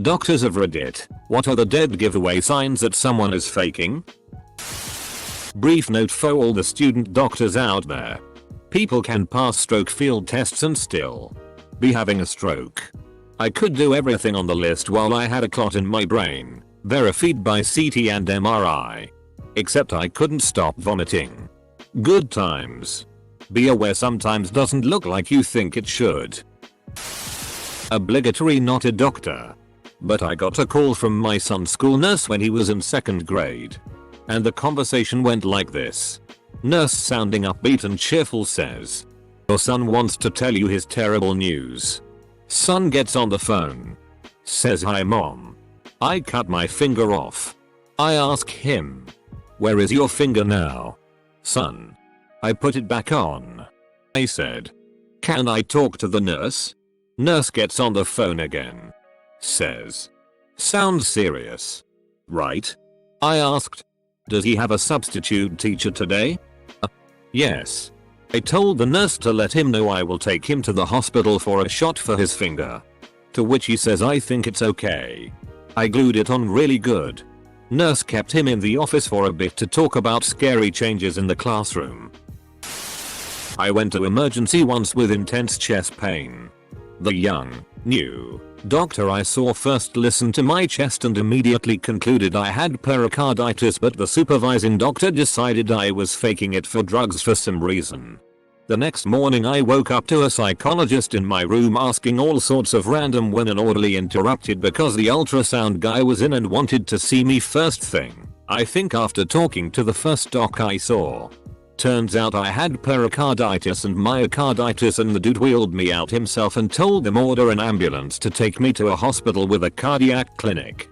Doctors of Reddit, what are the dead giveaway signs that someone is faking? Brief note for all the student doctors out there. People can pass stroke field tests and still be having a stroke. I could do everything on the list while I had a clot in my brain, verified by CT and MRI. Except I couldn't stop vomiting. Good times. Be aware sometimes doesn't look like you think it should. Obligatory not a doctor. But I got a call from my son's school nurse when he was in 2nd grade. And the conversation went like this. Nurse sounding upbeat and cheerful says, "Your son wants to tell you his terrible news." Son gets on the phone. Says, "Hi mom. I cut my finger off." I ask him, "Where is your finger now?" "Son, I put it back on." I said, "Can I talk to the nurse?" Nurse gets on the phone again. Says, "Sounds serious. Right?" I asked, "Does he have a substitute teacher today?" Yes. I told the nurse to let him know I will take him to the hospital for a shot for his finger. To which he says, "I think it's okay." I glued it on really good. Nurse kept him in the office for a bit to talk about scary changes in the classroom. I went to emergency once with intense chest pain. The young, new doctor I saw first listened to my chest and immediately concluded I had pericarditis, but the supervising doctor decided I was faking it for drugs for some reason. The next morning I woke up to a psychologist in my room asking all sorts of random when an orderly interrupted because the ultrasound guy was in and wanted to see me first thing, I think after talking to the first doc I saw. Turns out I had pericarditis and myocarditis, and the dude wheeled me out himself and told them order an ambulance to take me to a hospital with a cardiac clinic.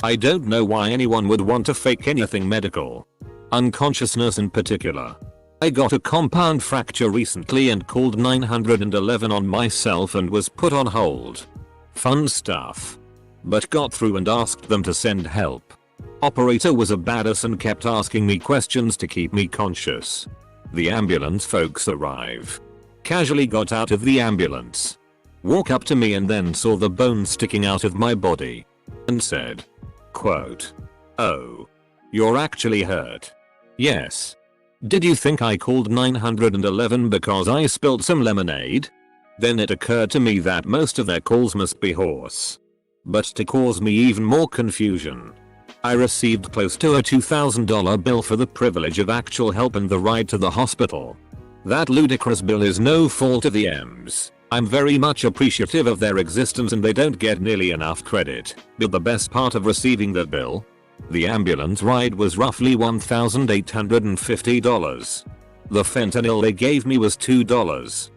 I don't know why anyone would want to fake anything medical. Unconsciousness in particular. I got a compound fracture recently and called 911 on myself and was put on hold. Fun stuff. But got through and asked them to send help. Operator was a badass and kept asking me questions to keep me conscious. The ambulance folks arrive. Casually got out of the ambulance. Walk up to me and then saw the bone sticking out of my body. And said, quote, "Oh. You're actually hurt." Yes. Did you think I called 911 because I spilled some lemonade? Then it occurred to me that most of their calls must be hoarse. But to cause me even more confusion, I received close to a $2,000 bill for the privilege of actual help and the ride to the hospital. That ludicrous bill is no fault of the M's. I'm very much appreciative of their existence and they don't get nearly enough credit. But the best part of receiving that bill? The ambulance ride was roughly $1,850. The fentanyl they gave me was $2.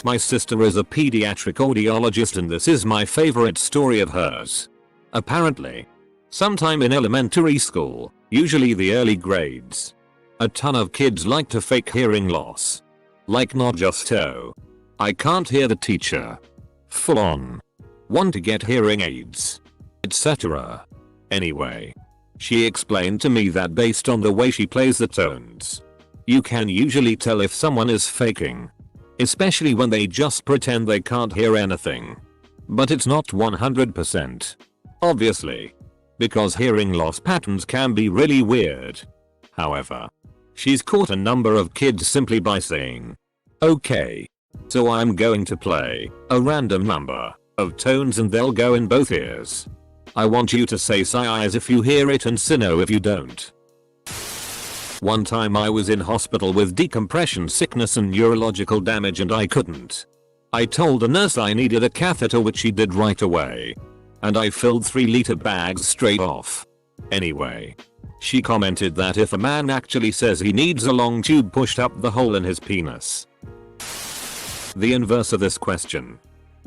My sister is a pediatric audiologist and this is my favorite story of hers. Apparently, sometime in elementary school, usually the early grades, a ton of kids like to fake hearing loss. Like not just "Oh, I can't hear the teacher." Full on. Want to get hearing aids, etc. Anyway, she explained to me that based on the way she plays the tones, you can usually tell if someone is faking. Especially when they just pretend they can't hear anything. But it's not 100%. Obviously. Because hearing loss patterns can be really weird. However, she's caught a number of kids simply by saying, "Okay. So I'm going to play a random number of tones and they'll go in both ears. I want you to say sighs if you hear it and sino if you don't." One time I was in hospital with decompression sickness and neurological damage and I couldn't. I told the nurse I needed a catheter, which she did right away. And I filled 3-liter bags straight off. Anyway, she commented that if a man actually says he needs a long tube pushed up the hole in his penis. The inverse of this question.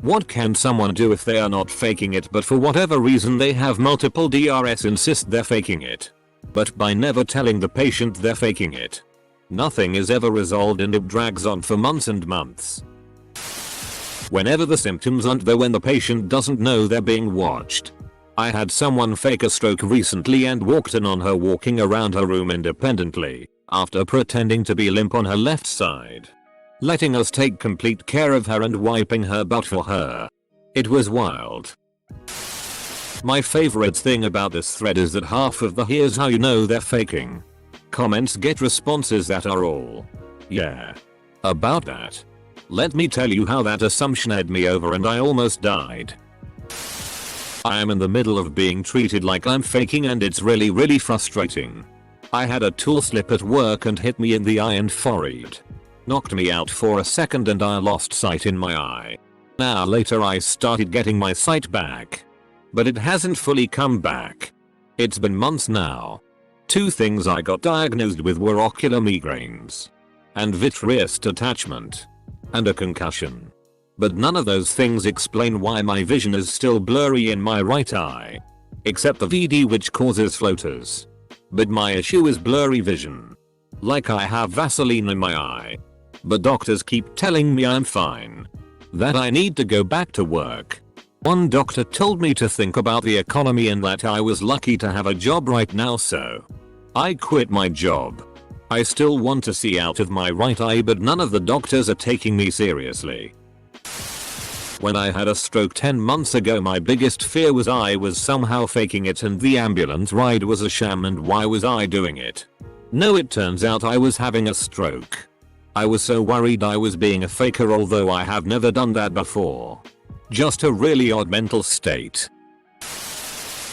What can someone do if they are not faking it but for whatever reason they have multiple DRS insist they're faking it? But by never telling the patient they're faking it, nothing is ever resolved and it drags on for months and months. Whenever the symptoms aren't there, when the patient doesn't know they're being watched. I had someone fake a stroke recently and walked in on her walking around her room independently, after pretending to be limp on her left side. Letting us take complete care of her and wiping her butt for her. It was wild. My favorite thing about this thread is that half of the "here's how you know they're faking" comments get responses that are all "yeah" about that. Let me tell you how that assumption had me over and I almost died. I am in the middle of being treated like I'm faking and it's really frustrating. I had a tool slip at work and hit me in the eye and forehead. Knocked me out for a second and I lost sight in my eye. An hour later I started getting my sight back. But it hasn't fully come back. It's been months now. Two things I got diagnosed with were ocular migraines and vitreous detachment and a concussion. But none of those things explain why my vision is still blurry in my right eye. Except the VD, which causes floaters. But my issue is blurry vision. Like I have Vaseline in my eye. But doctors keep telling me I'm fine. That I need to go back to work. One doctor told me to think about the economy and that I was lucky to have a job right now, so I quit my job. I still want to see out of my right eye, but none of the doctors are taking me seriously. When I had a stroke 10 months ago, my biggest fear was I was somehow faking it and the ambulance ride was a sham, and why was I doing it? No, it turns out I was having a stroke. I was so worried I was being a faker, although I have never done that before. Just a really odd mental state.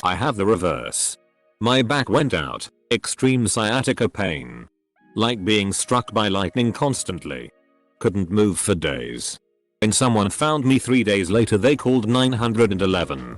I have the reverse. My back went out, extreme sciatica pain. Like being struck by lightning constantly. Couldn't move for days. When someone found me 3 days later, they called 911.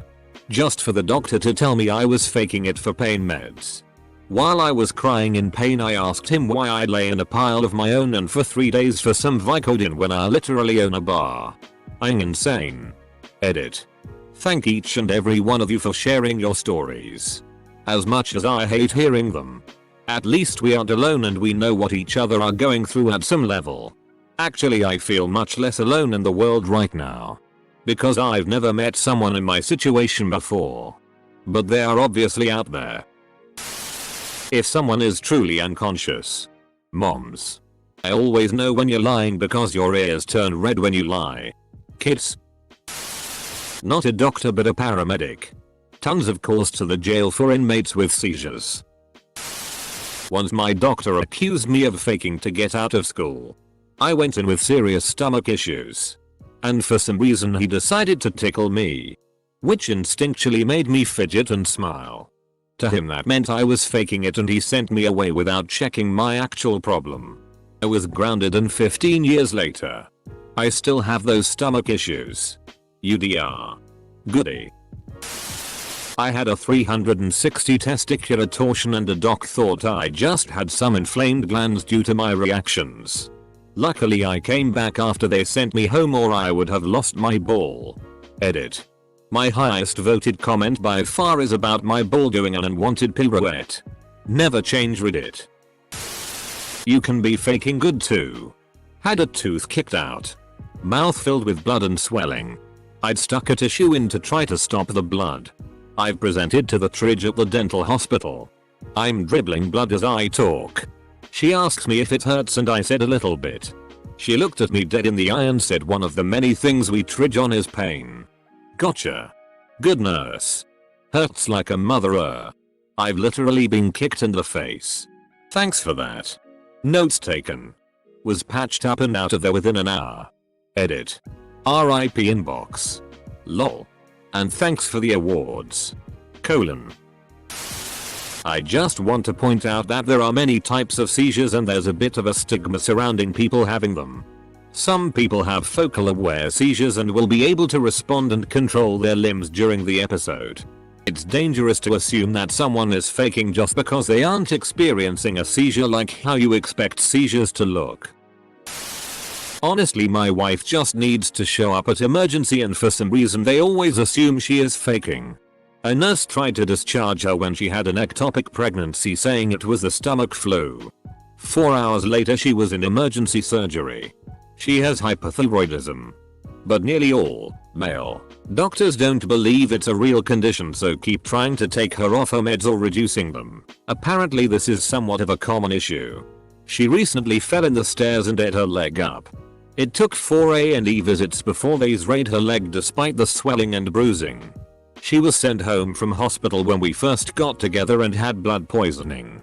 Just for the doctor to tell me I was faking it for pain meds. While I was crying in pain, I asked him why I lay in a pile of my own and for 3 days for some Vicodin when I literally own a bar. I'm insane. Edit. Thank each and every one of you for sharing your stories. As much as I hate hearing them, at least we aren't alone and we know what each other are going through at some level. Actually, I feel much less alone in the world right now. Because I've never met someone in my situation before. But they are obviously out there. If someone is truly unconscious. Moms. I always know when you're lying because your ears turn red when you lie. Kids. Not a doctor but a paramedic. Tons of calls to the jail for inmates with seizures. Once my doctor accused me of faking to get out of school. I went in with serious stomach issues. And for some reason he decided to tickle me. Which instinctually made me fidget and smile. To him that meant I was faking it and he sent me away without checking my actual problem. I was grounded and 15 years later. I still have those stomach issues. UDR. Goody. I had a 360 testicular torsion and a doc thought I just had some inflamed glands due to my reactions. Luckily I came back after they sent me home or I would have lost my ball. Edit. My highest voted comment by far is about my ball doing an unwanted pirouette. Never change Reddit. You can be faking good too. Had a tooth kicked out. Mouth filled with blood and swelling. I'd stuck a tissue in to try to stop the blood. I've presented to the Tridge at the dental hospital. I'm dribbling blood as I talk. She asks me if it hurts and I said a little bit. She looked at me dead in the eye and said one of the many things we Tridge on is pain. Gotcha. Good nurse. Hurts like a mother. I've literally been kicked in the face. Thanks for that. Notes taken. Was patched up and out of there within an hour. Edit. RIP inbox. Lol. And thanks for the awards. : I just want to point out that there are many types of seizures and there's a bit of a stigma surrounding people having them. Some people have focal aware seizures and will be able to respond and control their limbs during the episode. It's dangerous to assume that someone is faking just because they aren't experiencing a seizure, like how you expect seizures to look. Honestly, my wife just needs to show up at emergency and for some reason they always assume she is faking. A nurse tried to discharge her when she had an ectopic pregnancy, saying it was the stomach flu. 4 hours later she was in emergency surgery. She has hypothyroidism. But nearly all male doctors don't believe it's a real condition, so keep trying to take her off her meds or reducing them. Apparently this is somewhat of a common issue. She recently fell in the stairs and ate her leg up. It took 4 A&E visits before they raid her leg despite the swelling and bruising. She was sent home from hospital when we first got together and had blood poisoning.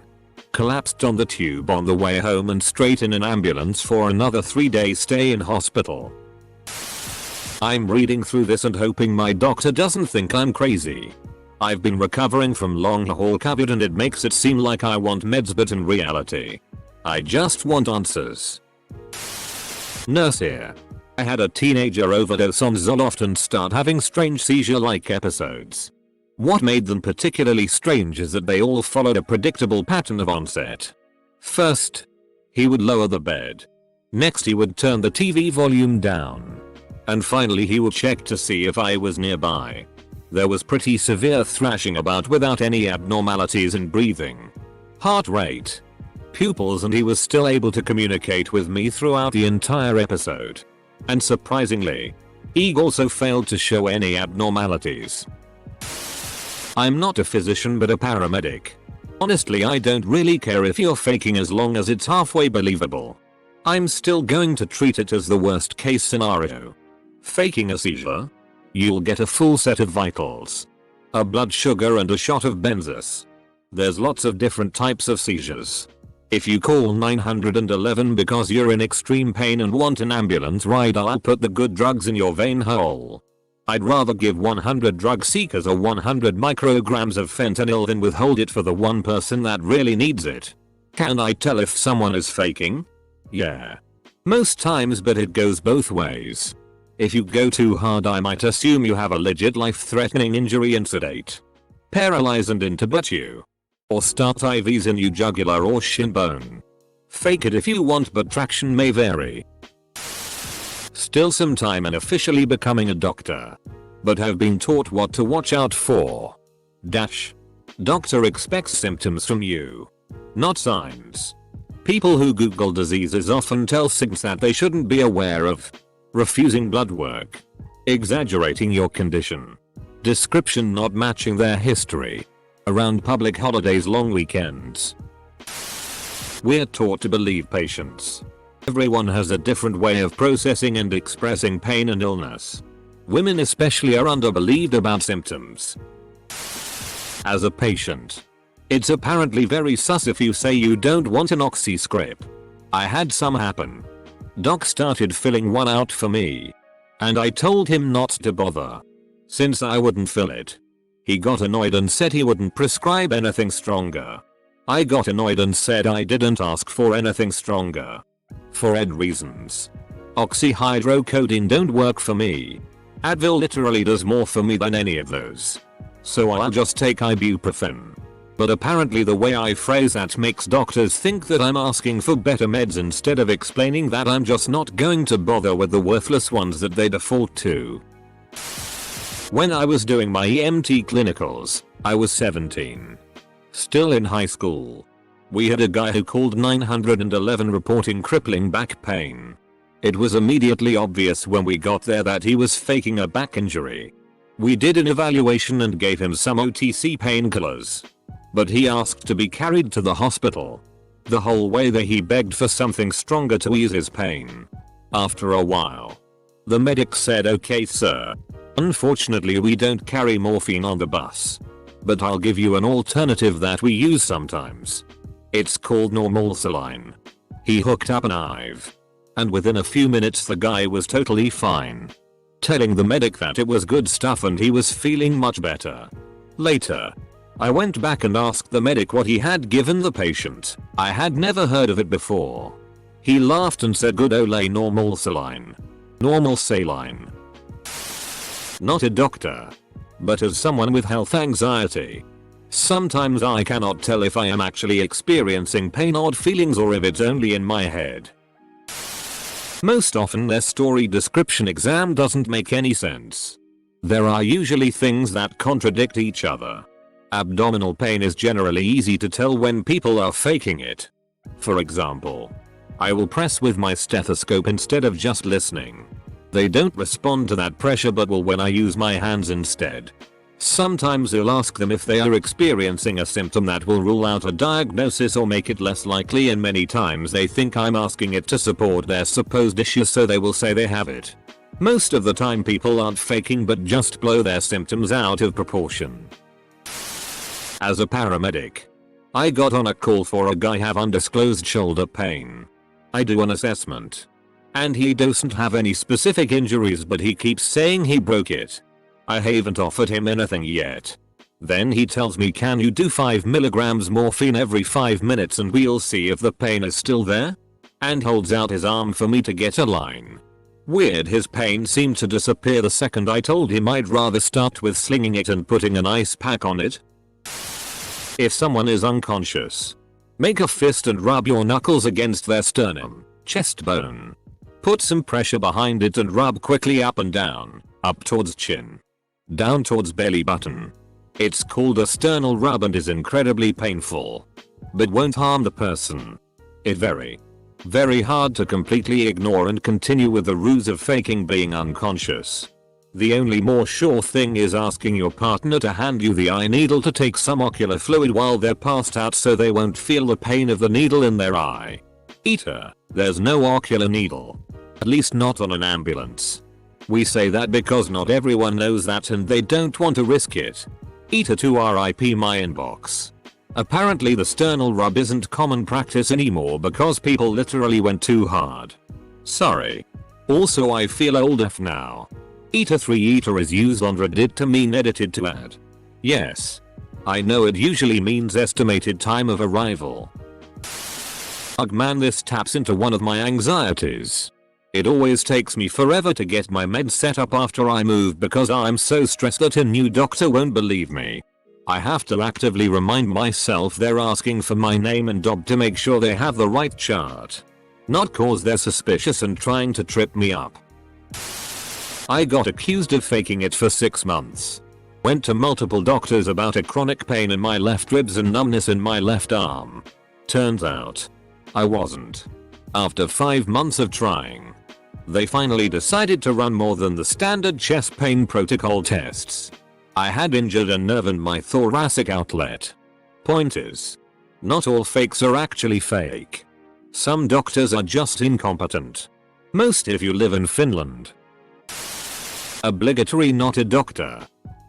Collapsed on the tube on the way home and straight in an ambulance for another 3-day stay in hospital. I'm reading through this and hoping my doctor doesn't think I'm crazy. I've been recovering from long haul COVID and it makes it seem like I want meds, but in reality, I just want answers. Nurse here. I had a teenager overdose on Zoloft and start having strange seizure-like episodes. What made them particularly strange is that they all followed a predictable pattern of onset. First, he would lower the bed. Next he would turn the TV volume down. And finally he would check to see if I was nearby. There was pretty severe thrashing about without any abnormalities in breathing, heart rate, pupils, and he was still able to communicate with me throughout the entire episode. And surprisingly, he also failed to show any abnormalities. I'm not a physician but a paramedic. Honestly, I don't really care if you're faking as long as it's halfway believable. I'm still going to treat it as the worst case scenario. Faking a seizure? You'll get a full set of vitals, a blood sugar and a shot of Benzos. There's lots of different types of seizures. If you call 911 because you're in extreme pain and want an ambulance ride, I'll put the good drugs in your vein hole. I'd rather give 100 drug seekers a 100 micrograms of fentanyl than withhold it for the one person that really needs it. Can I tell if someone is faking? Yeah. Most times, but it goes both ways. If you go too hard, I might assume you have a legit life-threatening injury and sedate, paralyze and intubate you. Or start IVs in you jugular or shin bone. Fake it if you want, but traction may vary. Still some time in officially becoming a doctor. But have been taught what to watch out for. Doctor expects symptoms from you, not signs. People who Google diseases often tell signs that they shouldn't be aware of. Refusing blood work, exaggerating your condition, description not matching their history, around public holidays, long weekends. We're taught to believe patients. Everyone has a different way of processing and expressing pain and illness. Women especially are underbelieved about symptoms. As a patient, it's apparently very sus if you say you don't want an oxy script. I had some happen. Doc started filling one out for me, and I told him not to bother, since I wouldn't fill it. He got annoyed and said he wouldn't prescribe anything stronger. I got annoyed and said I didn't ask for anything stronger. For ed reasons. Oxyhydrocodone don't work for me. Advil literally does more for me than any of those. So I'll just take ibuprofen. But apparently the way I phrase that makes doctors think that I'm asking for better meds instead of explaining that I'm just not going to bother with the worthless ones that they default to. When I was doing my EMT clinicals, I was 17. Still in high school. We had a guy who called 911 reporting crippling back pain. It was immediately obvious when we got there that he was faking a back injury. We did an evaluation and gave him some OTC painkillers. But he asked to be carried to the hospital. The whole way there he begged for something stronger to ease his pain. After a while, the medic said, "Okay sir. Unfortunately we don't carry morphine on the bus. But I'll give you an alternative that we use sometimes. It's called normal saline." He hooked up an IV. And within a few minutes the guy was totally fine. Telling the medic that it was good stuff and he was feeling much better. Later, I went back and asked the medic what he had given the patient. I had never heard of it before. He laughed and said, "Good ole normal saline. Normal saline." Not a doctor, but as someone with health anxiety, sometimes I cannot tell if I am actually experiencing pain, odd feelings, or if it's only in my head. Most often their story description exam doesn't make any sense. There are usually things that contradict each other. Abdominal pain is generally easy to tell when people are faking it. For example, I will press with my stethoscope instead of just listening. They don't respond to that pressure but will when I use my hands instead. Sometimes you'll ask them if they are experiencing a symptom that will rule out a diagnosis or make it less likely, and many times they think I'm asking it to support their supposed issue, so they will say they have it. Most of the time people aren't faking but just blow their symptoms out of proportion. As a paramedic, I got on a call for a guy have undisclosed shoulder pain. I do an assessment. And he doesn't have any specific injuries, but he keeps saying he broke it. I haven't offered him anything yet. Then he tells me, can you do 5 mg morphine every 5 minutes and we'll see if the pain is still there? And holds out his arm for me to get a line. Weird, his pain seemed to disappear the second I told him I'd rather start with slinging it and putting an ice pack on it. If someone is unconscious, make a fist and rub your knuckles against their sternum, chest bone. Put some pressure behind it and rub quickly up and down, up towards chin, down towards belly button. It's called a sternal rub and is incredibly painful, but won't harm the person. It's very hard to completely ignore and continue with the ruse of faking being unconscious. The only more sure thing is asking your partner to hand you the eye needle to take some ocular fluid while they're passed out so they won't feel the pain of the needle in their eye. Eater, there's no ocular needle. At least not on an ambulance. We say that because not everyone knows that and they don't want to risk it. Eater to RIP my inbox. Apparently the sternal rub isn't common practice anymore because people literally went too hard. Sorry. Also I feel old F now. Eater 3 Eater is used on Reddit to mean edited to add. Yes. I know it usually means estimated time of arrival. Ugh man, this taps into one of my anxieties. It always takes me forever to get my meds set up after I move because I'm so stressed that a new doctor won't believe me. I have to actively remind myself they're asking for my name and job to make sure they have the right chart. Not cause they're suspicious and trying to trip me up. I got accused of faking it for 6 months. Went to multiple doctors about a chronic pain in my left ribs and numbness in my left arm. Turns out, I wasn't. After 5 months of trying, they finally decided to run more than the standard chest pain protocol tests. I had injured a nerve in my thoracic outlet. Point is, not all fakes are actually fake. Some doctors are just incompetent. Most if you live in Finland. Obligatory not a doctor.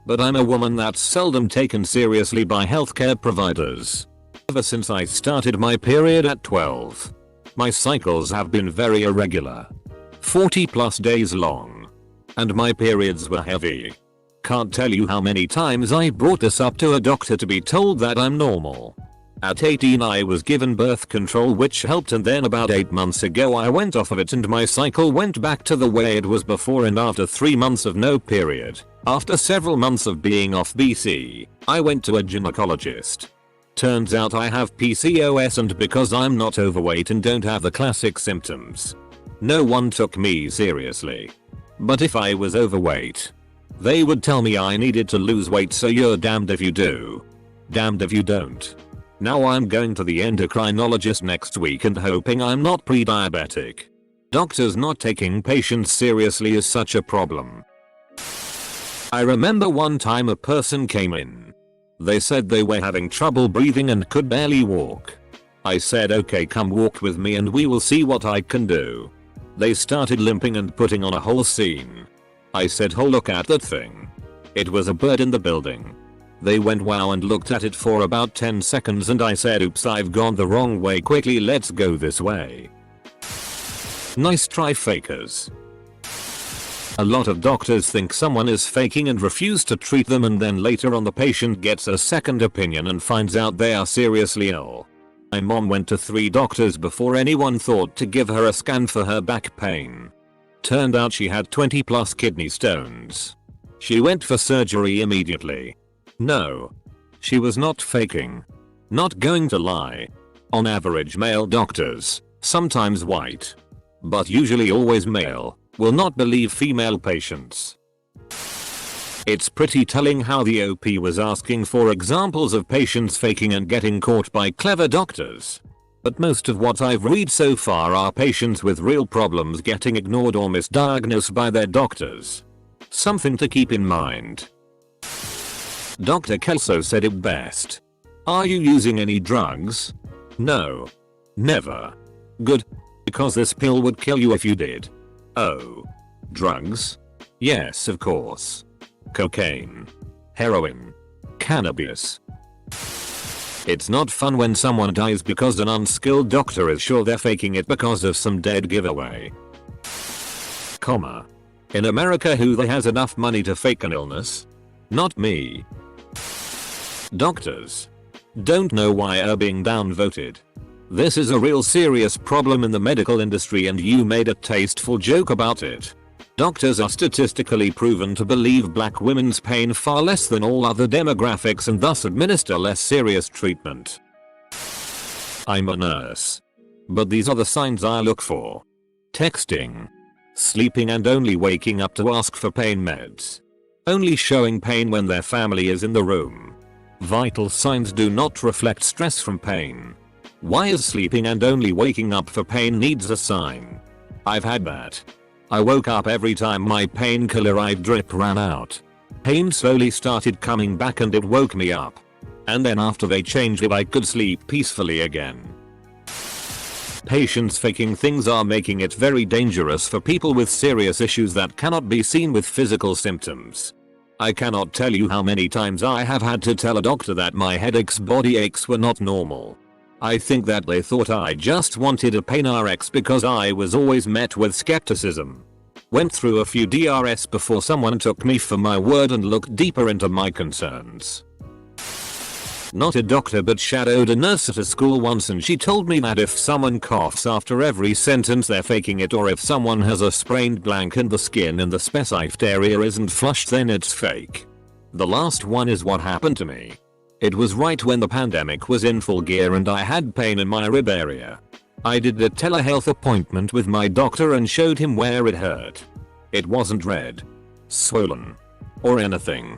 But I'm a woman that's seldom taken seriously by healthcare providers. Ever since I started my period at 12. My cycles have been very irregular. 40+ days long. And my periods were heavy. Can't tell you how many times I brought this up to a doctor to be told that I'm normal. At 18 I was given birth control which helped, and then about 8 months ago I went off of it and my cycle went back to the way it was before, and after 3 months of no period, after several months of being off BC, I went to a gynecologist. Turns out I have PCOS, and because I'm not overweight and don't have the classic symptoms, no one took me seriously. But if I was overweight, they would tell me I needed to lose weight, so you're damned if you do, damned if you don't. Now I'm going to the endocrinologist next week and hoping I'm not pre-diabetic. Doctors not taking patients seriously is such a problem. I remember one time a person came in. They said they were having trouble breathing and could barely walk. I said, okay, come walk with me and we will see what I can do. They started limping and putting on a whole scene. I said, oh look at that thing. It was a bird in the building. They went wow and looked at it for about 10 seconds and I said, oops, I've gone the wrong way, quickly let's go this way. Nice try, fakers. A lot of doctors think someone is faking and refuse to treat them, and then later on the patient gets a second opinion and finds out they are seriously ill. My mom went to 3 doctors before anyone thought to give her a scan for her back pain. Turned out she had 20+ kidney stones. She went for surgery immediately. No. She was not faking. Not going to lie. On average, male doctors, sometimes white, but usually always male, will not believe female patients. It's pretty telling how the OP was asking for examples of patients faking and getting caught by clever doctors. But most of what I've read so far are patients with real problems getting ignored or misdiagnosed by their doctors. Something to keep in mind. Dr. Kelso said it best. Are you using any drugs? No. Never. Good. Because this pill would kill you if you did. Oh. Drugs? Yes, of course. Cocaine. Heroin. Cannabis. It's not fun when someone dies because an unskilled doctor is sure they're faking it because of some dead giveaway. Comma. In America, who has enough money to fake an illness? Not me. Doctors don't know why are being downvoted. This is a real serious problem in the medical industry and you made a tasteful joke about it. Doctors are statistically proven to believe black women's pain far less than all other demographics and thus administer less serious treatment. I'm a nurse. But these are the signs I look for. Texting. Sleeping and only waking up to ask for pain meds. Only showing pain when their family is in the room. Vital signs do not reflect stress from pain. Why is sleeping and only waking up for pain needs a sign? I've had that. I woke up every time my painkiller eye drip ran out. Pain slowly started coming back and it woke me up. And then after they changed it I could sleep peacefully again. Patients faking things are making it very dangerous for people with serious issues that cannot be seen with physical symptoms. I cannot tell you how many times I have had to tell a doctor that my headaches, body aches were not normal. I think that they thought I just wanted a pain RX because I was always met with skepticism. Went through a few DRS before someone took me for my word and looked deeper into my concerns. Not a doctor but shadowed a nurse at a school once and she told me that if someone coughs after every sentence they're faking it, or if someone has a sprained blank and the skin in the specified area isn't flushed then it's fake. The last one is what happened to me. It was right when the pandemic was in full gear and I had pain in my rib area. I did a telehealth appointment with my doctor and showed him where it hurt. It wasn't red, swollen, or anything.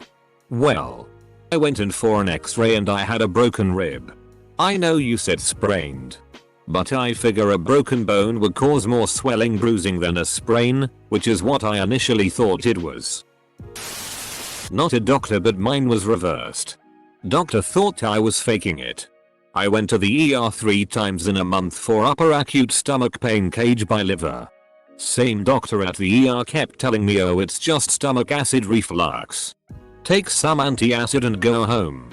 Well, I went in for an x-ray and I had a broken rib. I know you said sprained, but I figure a broken bone would cause more swelling bruising than a sprain, which is what I initially thought it was. Not a doctor but mine was reversed. Doctor thought I was faking it. I went to the ER 3 times in a month for upper acute stomach pain caused by liver. Same doctor at the ER kept telling me, oh, it's just stomach acid reflux. Take some antacid and go home.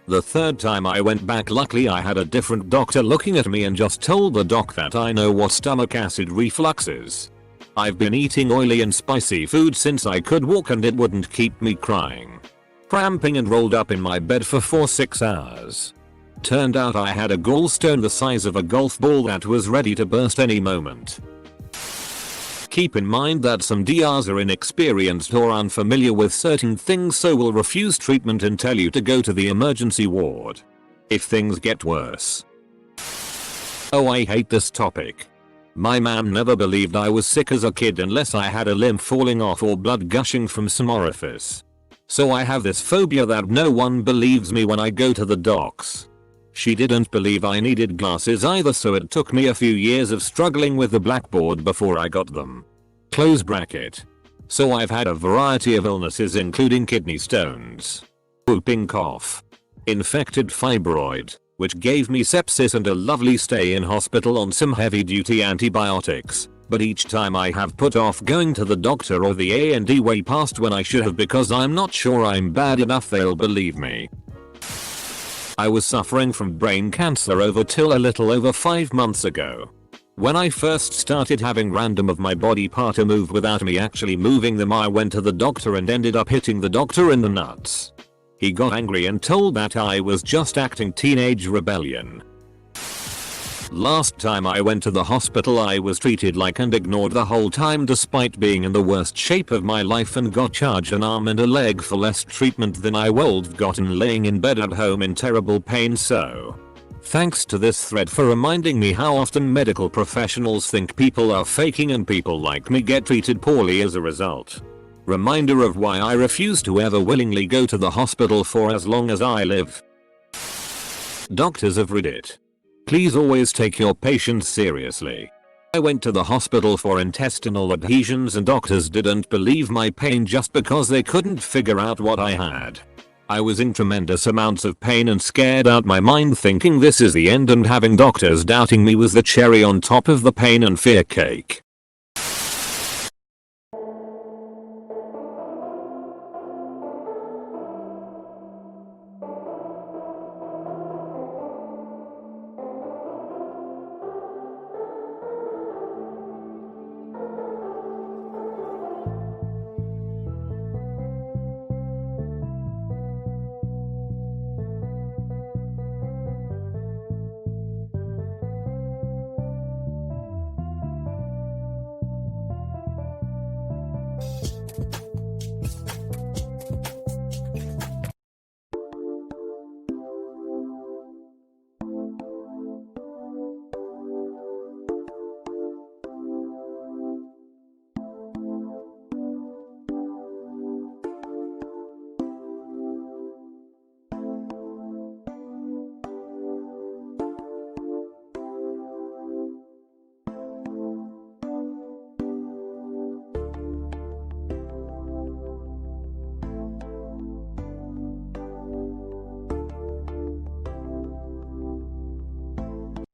The third time I went back, luckily I had a different doctor looking at me and just told the doc that I know what stomach acid reflux is. I've been eating oily and spicy food since I could walk and it wouldn't keep me crying, cramping and rolled up in my bed for 4-6 hours. Turned out I had a gallstone the size of a golf ball that was ready to burst any moment. Keep in mind that some DRs are inexperienced or unfamiliar with certain things, so will refuse treatment and tell you to go to the emergency ward if things get worse. Oh, I hate this topic. My mom never believed I was sick as a kid unless I had a limb falling off or blood gushing from some orifice. So I have this phobia that no one believes me when I go to the docs. She didn't believe I needed glasses either, so it took me a few years of struggling with the blackboard before I got them. Close bracket. So I've had a variety of illnesses including kidney stones, whooping cough, infected fibroid, which gave me sepsis and a lovely stay in hospital on some heavy duty antibiotics, but each time I have put off going to the doctor or the A&E way past when I should have because I'm not sure I'm bad enough they'll believe me. I was suffering from brain cancer till a little over 5 months ago. When I first started having random of my body part move without me actually moving them, I went to the doctor and ended up hitting the doctor in the nuts. He got angry and told that I was just acting teenage rebellion. Last time I went to the hospital I was treated like and ignored the whole time despite being in the worst shape of my life, and got charged an arm and a leg for less treatment than I would've gotten laying in bed at home in terrible pain. So thanks to this thread for reminding me how often medical professionals think people are faking and people like me get treated poorly as a result. Reminder of why I refuse to ever willingly go to the hospital for as long as I live. Doctors of Reddit. Please always take your patients seriously. I went to the hospital for intestinal adhesions and doctors didn't believe my pain just because they couldn't figure out what I had. I was in tremendous amounts of pain and scared out my mind, thinking this is the end, and having doctors doubting me was the cherry on top of the pain and fear cake.